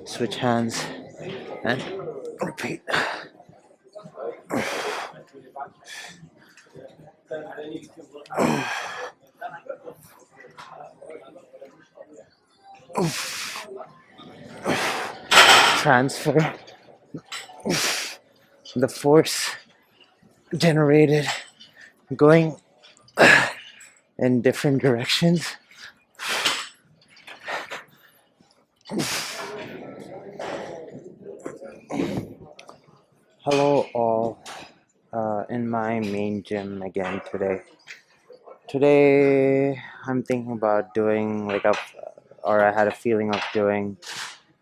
Switch hands and repeat. Transfer the force generated going in different directions. Hello all, in my main gym again today. Today I'm thinking about doing I had a feeling of doing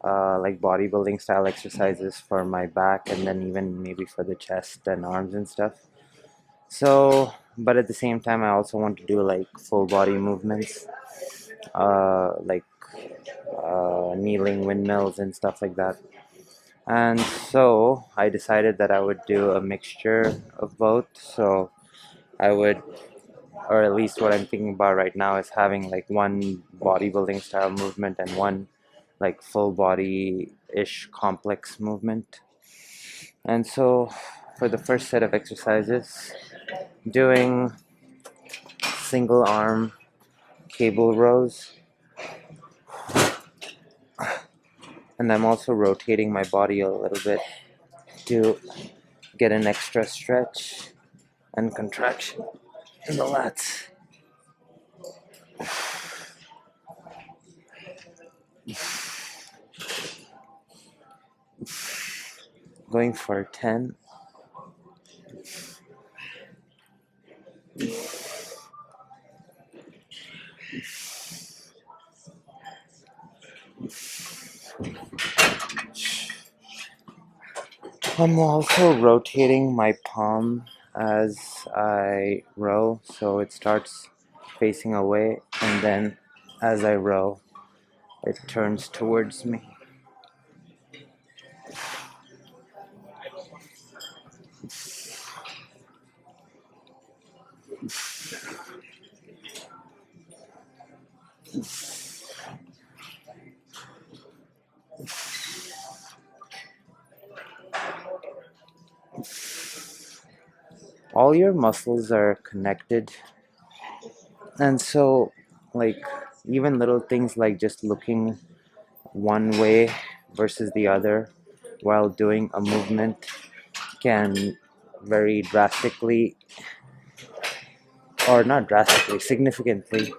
like bodybuilding style exercises for my back and then even maybe for the chest and arms and stuff. So, but at the same time, I also want to do like full body movements, like kneeling windmills and stuff like that. And so I decided that I would do a mixture of both. So I would, or at least what I'm thinking about right now is having like one bodybuilding style movement and one like full body-ish complex movement. And so for the first set of exercises, doing single arm cable rows, and I'm also rotating my body a little bit to get an extra stretch and contraction in the lats. Going for 10. I'm also rotating my palm as I row, so it starts facing away, and then as I row, it turns towards me. All your muscles are connected, and so like even little things like just looking one way versus the other while doing a movement can very drastically, or not drastically, significantly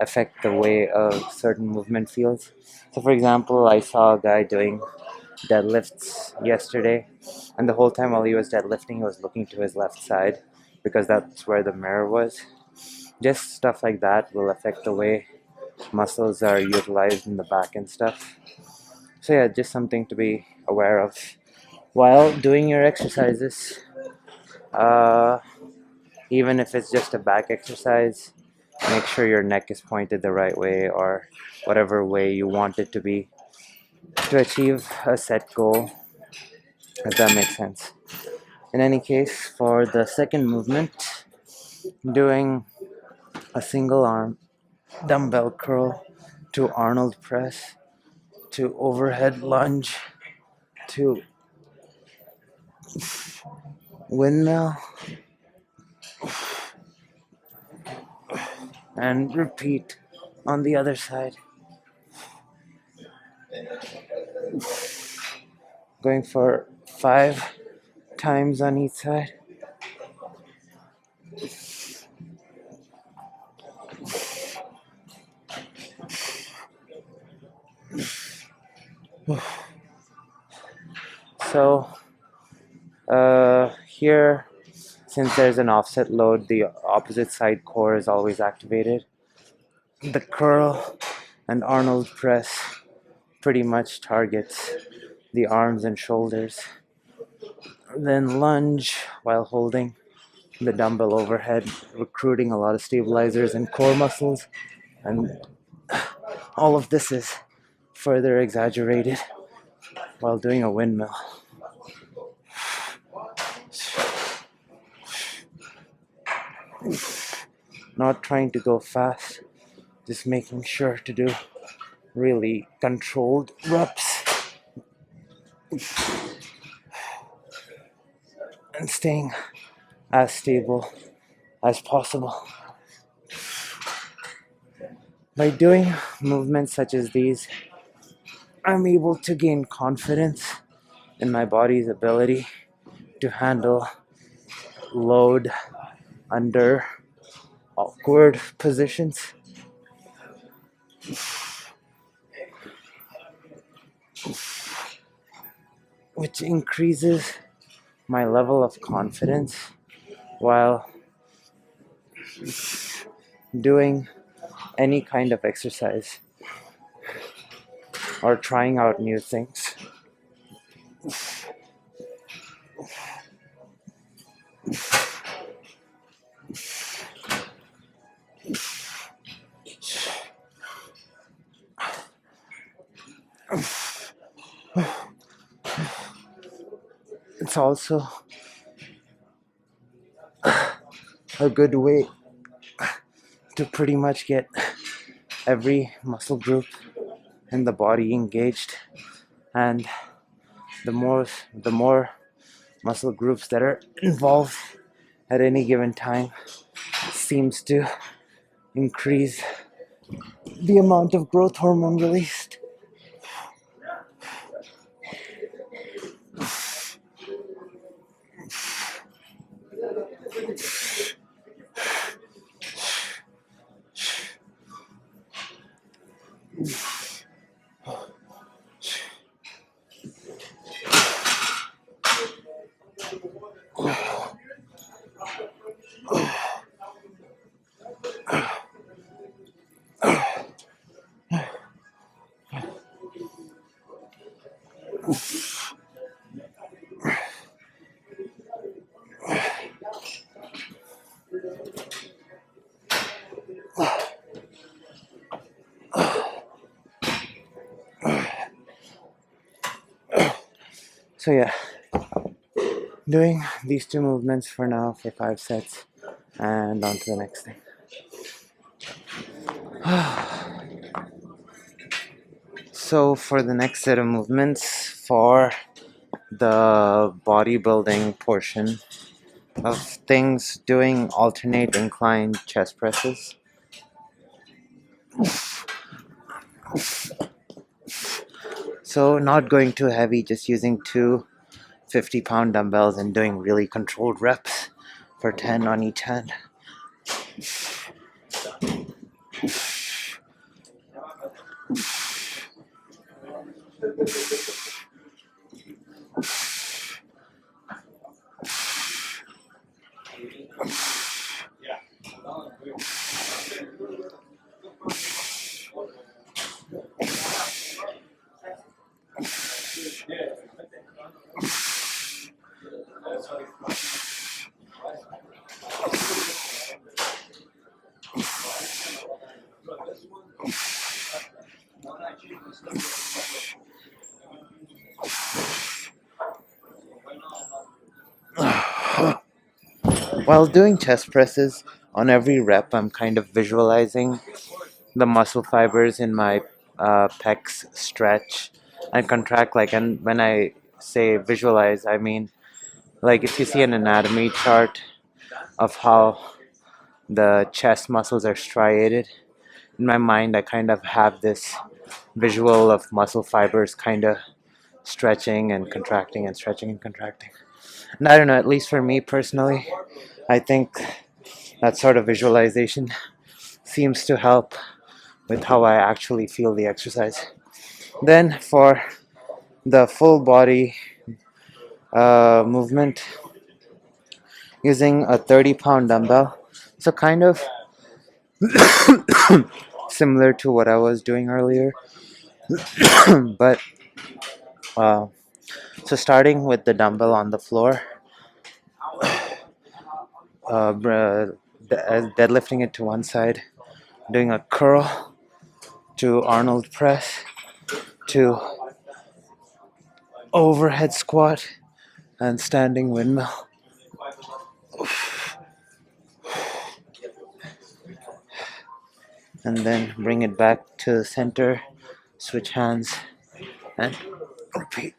affect the way a certain movement feels. So for example, I saw a guy doing deadlifts yesterday, and the whole time while he was deadlifting he was looking to his left side because that's where the mirror was. Just stuff like that will affect the way muscles are utilized in the back and stuff. So yeah, just something to be aware of while doing your exercises. Uh, Even if it's just a back exercise, make sure your neck is pointed the right way or whatever way you want it to be to achieve a set goal, if that makes sense. In any case, for the second movement, doing a single arm dumbbell curl to Arnold press to overhead lunge to windmill and repeat on the other side. Going for 5 times on each side. So here, since there's an offset load, the opposite side core is always activated. The curl and Arnold press pretty much targets the arms and shoulders. Then lunge while holding the dumbbell overhead, recruiting a lot of stabilizers and core muscles, and all of this is further exaggerated while doing a windmill. Not trying to go fast, just making sure to do really controlled reps and staying as stable as possible. By doing movements such as these, I'm able to gain confidence in my body's ability to handle load under awkward positions. Which increases my level of confidence while doing any kind of exercise or trying out new things. It's also a good way to pretty much get every muscle group in the body engaged, and the more muscle groups that are involved at any given time seems to increase the amount of growth hormone released. So yeah, doing these two movements for now for 5 sets and on to the next thing. So for the next set of movements, for the bodybuilding portion of things, doing alternate incline chest presses. So not going too heavy, just using two 50-pound dumbbells and doing really controlled reps for 10 on each hand. While doing chest presses, on every rep, I'm kind of visualizing the muscle fibers in my pecs stretch and contract. And when I say visualize, I mean like if you see an anatomy chart of how the chest muscles are striated, in my mind, I kind of have this visual of muscle fibers kind of stretching and contracting and stretching and contracting. And I don't know, at least for me personally, I think that sort of visualization seems to help with how I actually feel the exercise. Then for the full body movement, using a 30-pound dumbbell, so kind of similar to what I was doing earlier, but so starting with the dumbbell on the floor, deadlifting it to one side, doing a curl to Arnold press to overhead squat and standing windmill. And then bring it back to the center, switch hands, and repeat.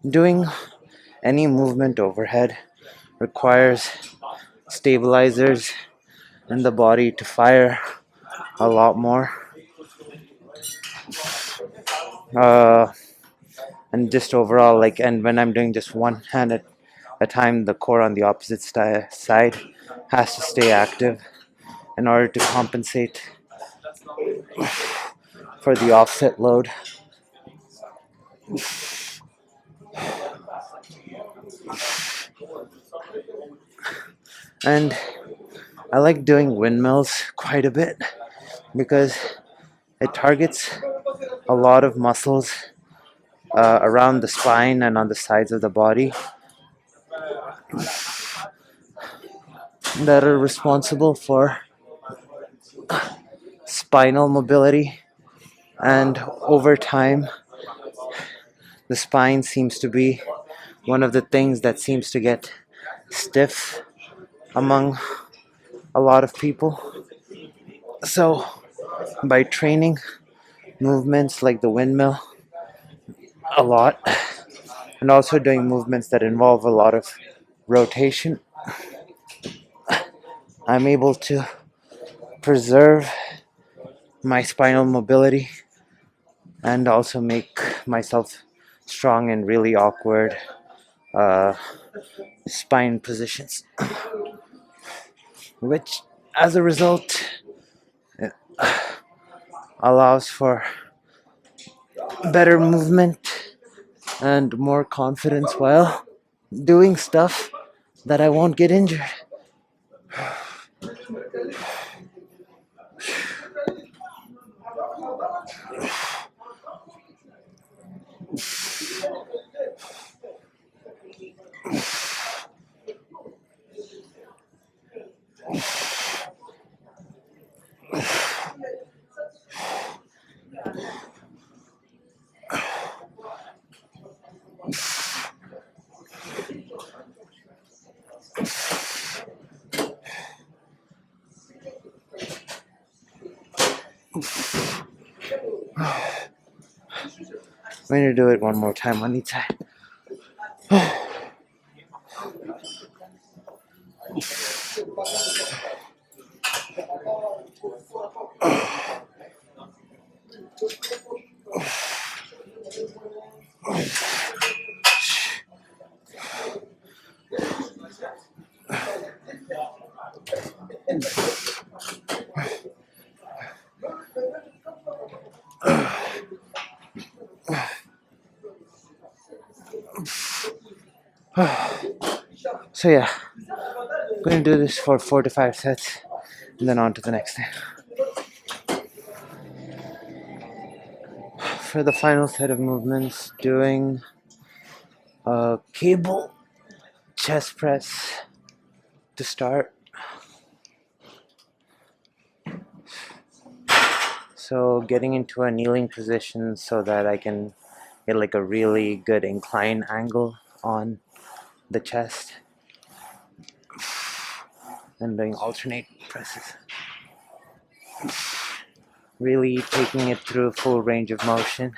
Doing any movement overhead requires stabilizers in the body to fire a lot more. Uh, and just overall, like, and when I'm doing just one hand at a time, the core on the opposite side has to stay active in order to compensate for the offset load. And I like doing windmills quite a bit because it targets a lot of muscles around the spine and on the sides of the body that are responsible for spinal mobility. And over time, the spine seems to be one of the things that seems to get stiff among a lot of people. So, by training movements like the windmill a lot, and also doing movements that involve a lot of rotation, I'm able to preserve my spinal mobility and also make myself strong in really awkward uh, spine positions, which as a result allows for better movement and more confidence while doing stuff that I won't get injured. I'm going to do it one more time on each side. So yeah, I'm going to do this for 4 to 5 sets and then on to the next thing. For the final set of movements, doing a cable chest press to start. So getting into a kneeling position so that I can get like a really good incline angle on the chest, and doing alternate presses. Really taking it through full range of motion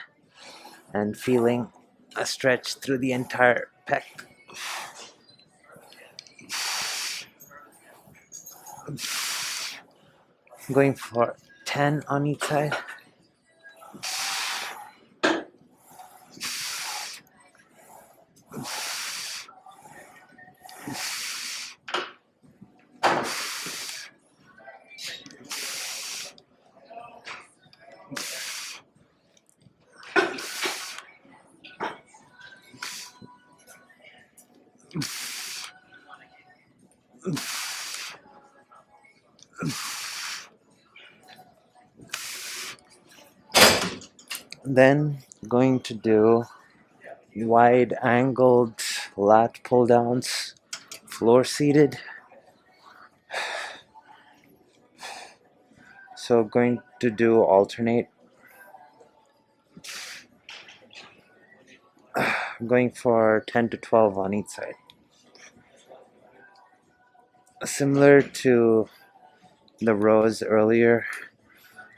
and feeling a stretch through the entire pec. Going for 10 on each side. Then going to do wide angled lat pull downs, floor seated. So going to do alternate. Going for 10 to 12 on each side. Similar to the rows earlier,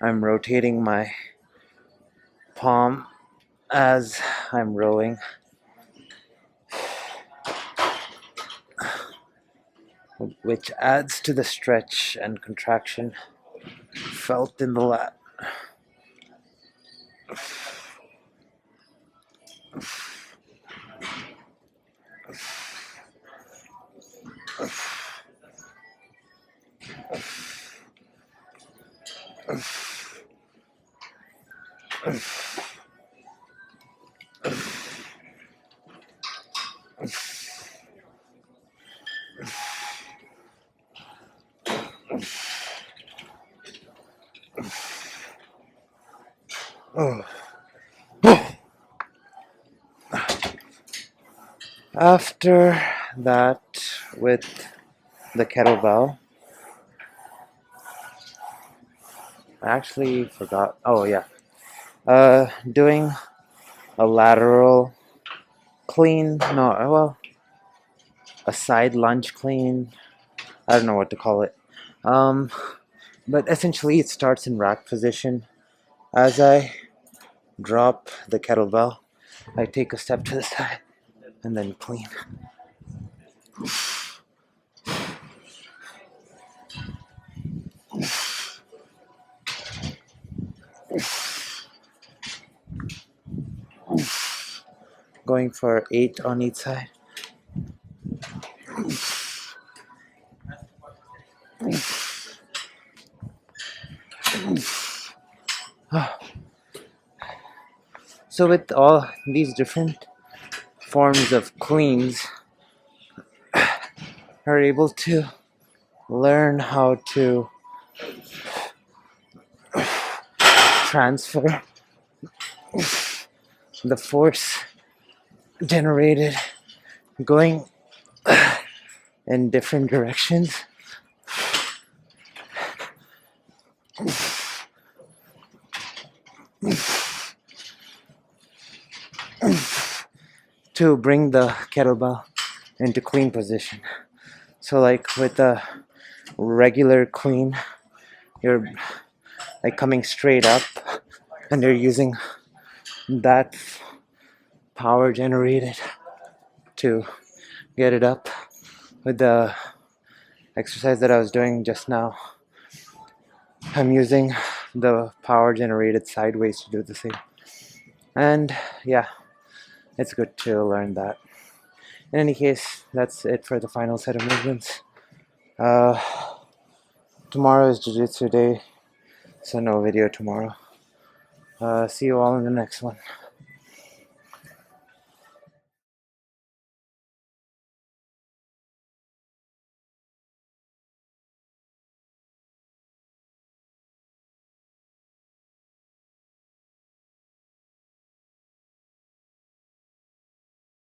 I'm rotating my palm as I'm rowing, which adds to the stretch and contraction felt in the lat. Oh. After that, with the kettlebell, I actually forgot. Oh, yeah. Doing a lateral clean. No, well, a side lunge clean. I don't know what to call it. But essentially, it starts in rack position. As I drop the kettlebell, I take a step to the side and then clean. Going for 8 on each side. So with all these different forms of cleans, are able to learn how to transfer the force generated going in different directions to bring the kettlebell into clean position. So like with a regular clean, you're like coming straight up and you're using that power generated to get it up. With the exercise that I was doing just now, I'm using the power generated sideways to do the same. And yeah, it's good to learn that. In any case, that's it for the final set of movements. Tomorrow is Jiu-Jitsu day, so no video tomorrow. See you all in the next one.